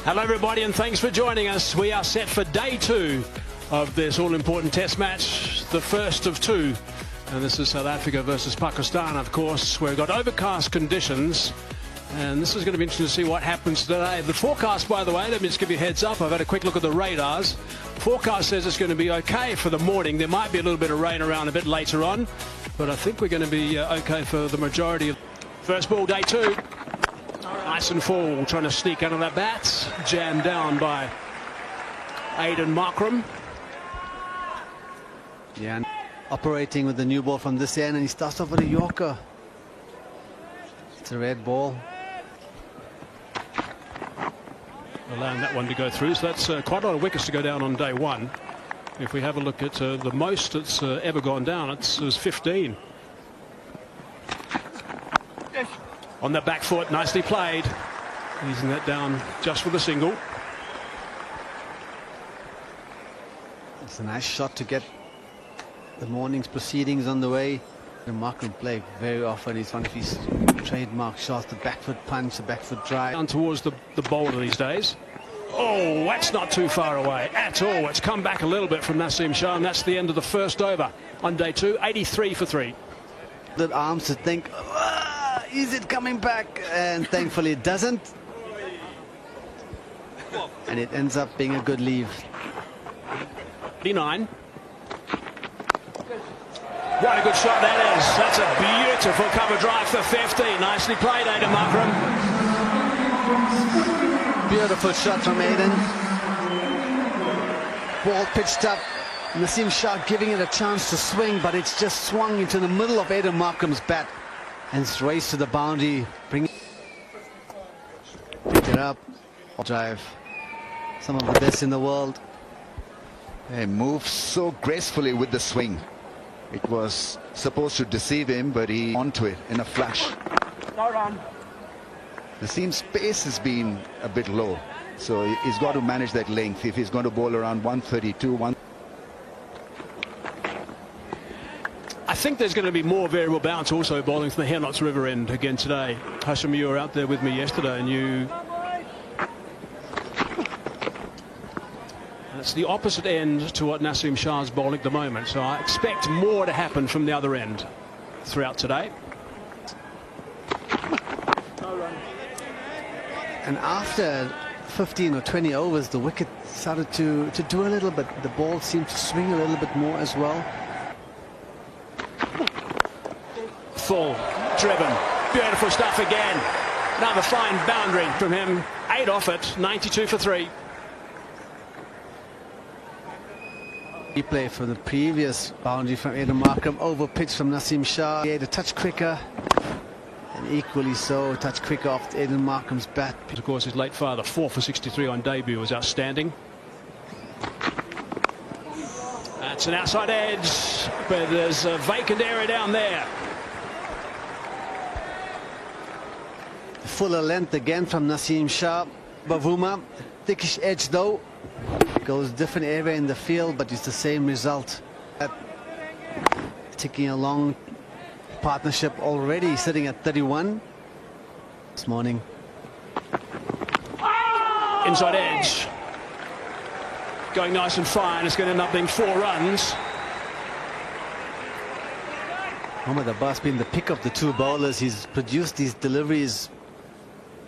Hello everybody and thanks for joining us. We are set for day 2 of this all-important test match, the first of 2. And this is South Africa versus Pakistan, of course. We've got overcast conditions. And this is going to be interesting to see what happens today. The forecast, by the way, let me just give you a heads up. I've had a quick look at the radars. Forecast says it's going to be okay for the morning. There might be a little bit of rain around a bit later on, but I think we're going to be okay for the majority. First ball, day 2. Nice and full, trying to sneak under that bat. Jammed down by Aiden Markram. Yeah, operating with the new ball from this end, and he starts off with a Yorker. It's a red ball. Allowing that one to go through, so that's quite a lot of wickets to go down on day 1. If we have a look at the most it's ever gone down, it was 15. On the back foot, nicely played. Easing that down just with a single. It's a nice shot to get the morning's proceedings on the way. And Markram play very often. It's one of his trademark shots, the back foot punch, the back foot drive. Down towards the bowler these days. Oh, that's not too far away at all. It's come back a little bit from Naseem Shah, and that's the end of the first over on day 2. 83 for 3. The arms to think, is it coming back? And thankfully it doesn't. And it ends up being a good leave. 89. What a good shot that is. That's a beautiful cover drive for 50. Nicely played, Aiden Markram. Beautiful shot from Aiden. Ball pitched up. Naseem Shah giving it a chance to swing, but it's just swung into the middle of Aiden Markram's bat. And it's raced to the boundary. Picked it up. Drive. Some of the best in the world. He moves so gracefully with the swing. It was supposed to deceive him, but he onto it in a flash. No run. Naseem's pace has been a bit low, so he's got to manage that length if he's going to bowl around 132. I think there's going to be more variable bounce also bowling from the Hernots River end again today. Hashim, you were out there with me yesterday and you... It's the opposite end to what Naseem Shah's bowling at the moment, so I expect more to happen from the other end throughout today. And after 15 or 20 overs, the wicket started to do a little bit. The ball seemed to swing a little bit more as well. Full, driven, beautiful stuff again. Another fine boundary from him. 8 off it, 92 for 3. Replay for the previous boundary from Aiden Markram. Over pitch from Naseem Shah. He had a touch quicker. And equally so, a touch quicker off Aiden Markram's bat. Of course, his late father, 4 for 63 on debut, was outstanding. That's an outside edge, but there's a vacant area down there. Fuller length again from Naseem Shah. Bavuma, thickish edge though. Goes different area in the field, but it's the same result. Ticking along, partnership already sitting at 31 this morning. Inside edge. Going nice and fine. It's going to end up being 4 runs. Mohammad Abbas being the pick of the 2 bowlers. He's produced these deliveries.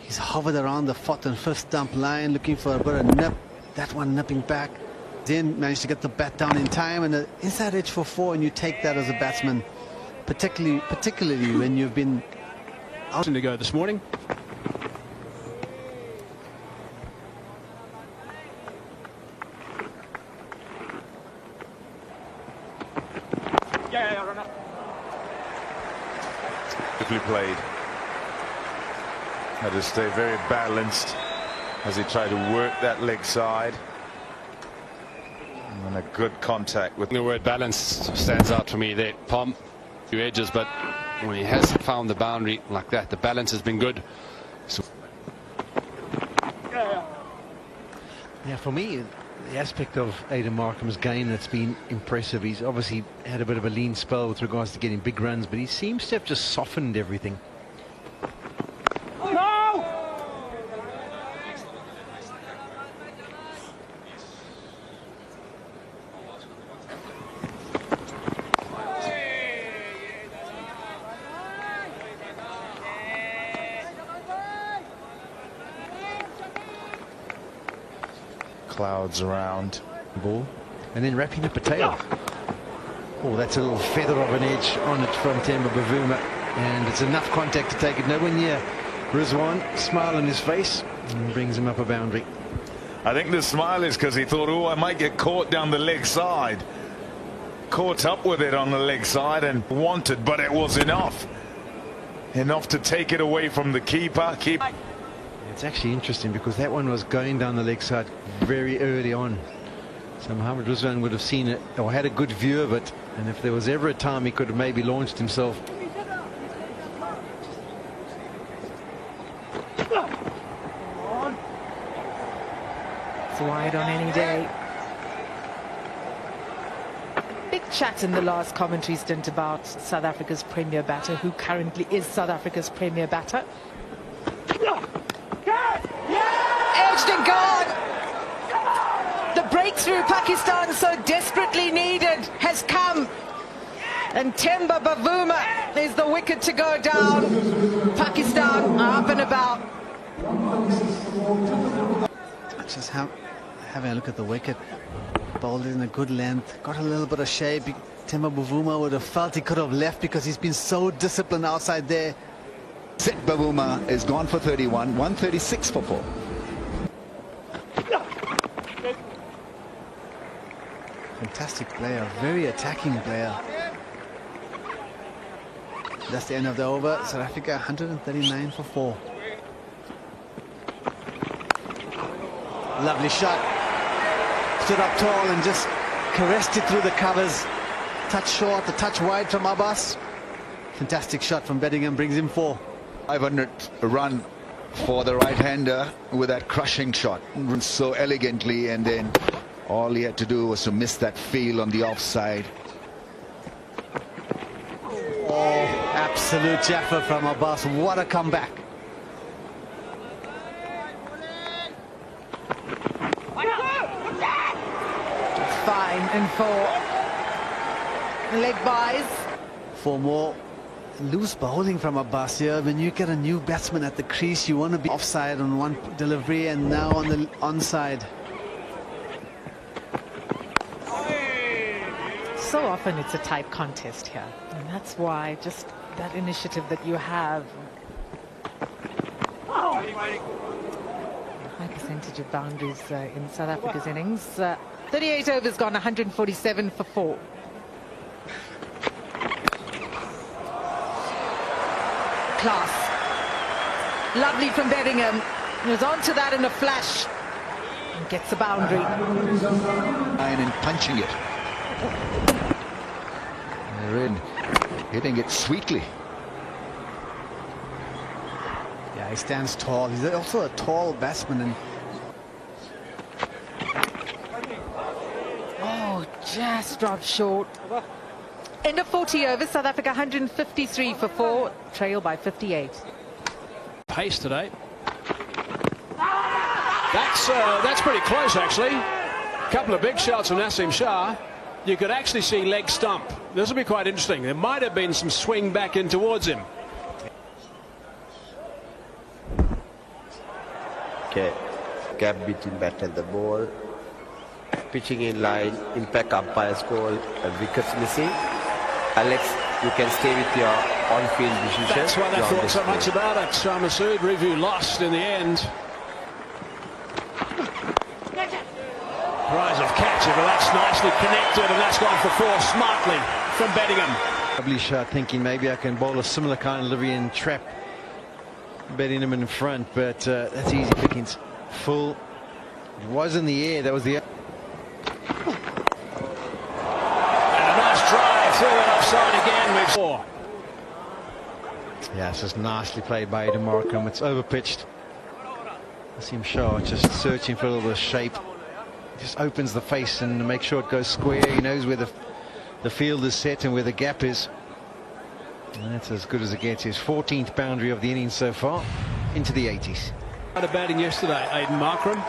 He's hovered around the 4th and 5th stump line looking for a bit of nip. That one nipping back. Then managed to get the bat down in time, and the inside edge for 4, and you take that as a batsman, particularly when you've been out To go this morning. Run up. Quickly played. Had to stay very balanced as he tried to work that leg side. And a good contact with the word balance stands out for me there. Palm, few edges, but when he has found the boundary like that, the balance has been good. So yeah, for me, the aspect of Aiden Markram's game that's been impressive. He's obviously had a bit of a lean spell with regards to getting big runs, but he seems to have just softened everything. clouds around. Ball. And then wrapping up a tail. Oh, that's a little feather of an edge on it from Temba Bavuma. And it's enough contact to take it nowhere near Rizwan. Smile on his face and brings him up a boundary. I think the smile is because he thought, oh, I might get caught down the leg side. Caught up with it on the leg side and wanted, but it was enough. Enough to take it away from the keeper. It's actually interesting because that one was going down the leg side very early on. So Mohammad Rizwan would have seen it or had a good view of it. And if there was ever a time he could have maybe launched himself. It's wide on any day. Big chat in the last commentary stint about South Africa's premier batter, who currently is South Africa's premier batter. Edged and gone. The breakthrough Pakistan so desperately needed has come. And Temba Bavuma is the wicket to go down. Pakistan are up and about. Just having a look at the wicket. Bowled in a good length. Got a little bit of shape. Temba Bavuma would have felt he could have left because he's been so disciplined outside there. Set Bavuma is gone for 31, 136 for 4. Fantastic player, very attacking player. That's the end of the over. South Africa 139 for 4. Lovely shot. Stood up tall and just caressed it through the covers. Touch short, a touch wide from Abbas. Fantastic shot from Bedingham, brings him 4. 500 run for the right-hander with that crushing shot. Runs so elegantly, and then all he had to do was to miss that field on the offside. Oh, absolute jaffa from Abbas. What a comeback. Fine and 4. Leg buys. 4 more. Loose bowling from Abbas here. When you get a new batsman at the crease, you want to be offside on one delivery and now on the onside. So often it's a tight contest here, and that's why just that initiative that you have. High percentage of boundaries in South Africa's innings. 38 overs gone, 147 for 4. Class. Lovely from Bedingham. He was onto that in a flash and gets a boundary. And punching it. They're in, hitting it sweetly. Yeah, he stands tall. He's also a tall batsman. And oh, just dropped short. End of 40 overs, South Africa 153 for 4, trail by 58. Pace today. That's pretty close, actually. A couple of big shots from Nasim Shah. You could actually see leg stump. This will be quite interesting. There might have been some swing back in towards him. Okay, gap between bat and the ball. Pitching in line, impact umpire's call, wickets missing. Alex, you can stay with your on-field decision. That's why they thought so much about it. Shah Masood, review lost in the end. Rise of catch, but that's nicely connected, and that's gone for 4 smartly from Bedingham. Lovely shot, thinking maybe I can bowl a similar kind of delivery and trap Bedingham in front, but that's easy pickings. Full. It was in the air. That was the. And a nice drive through it offside again. We've 4. Yeah, it's just nicely played by Aidan Markham. It's overpitched. Nasim Shah just searching for a little bit of shape. Just opens the face and makes sure it goes square. He knows where the field is set and where the gap is. And that's as good as it gets. His 14th boundary of the innings so far, into the 80s. Out of batting yesterday, Aidan Markram.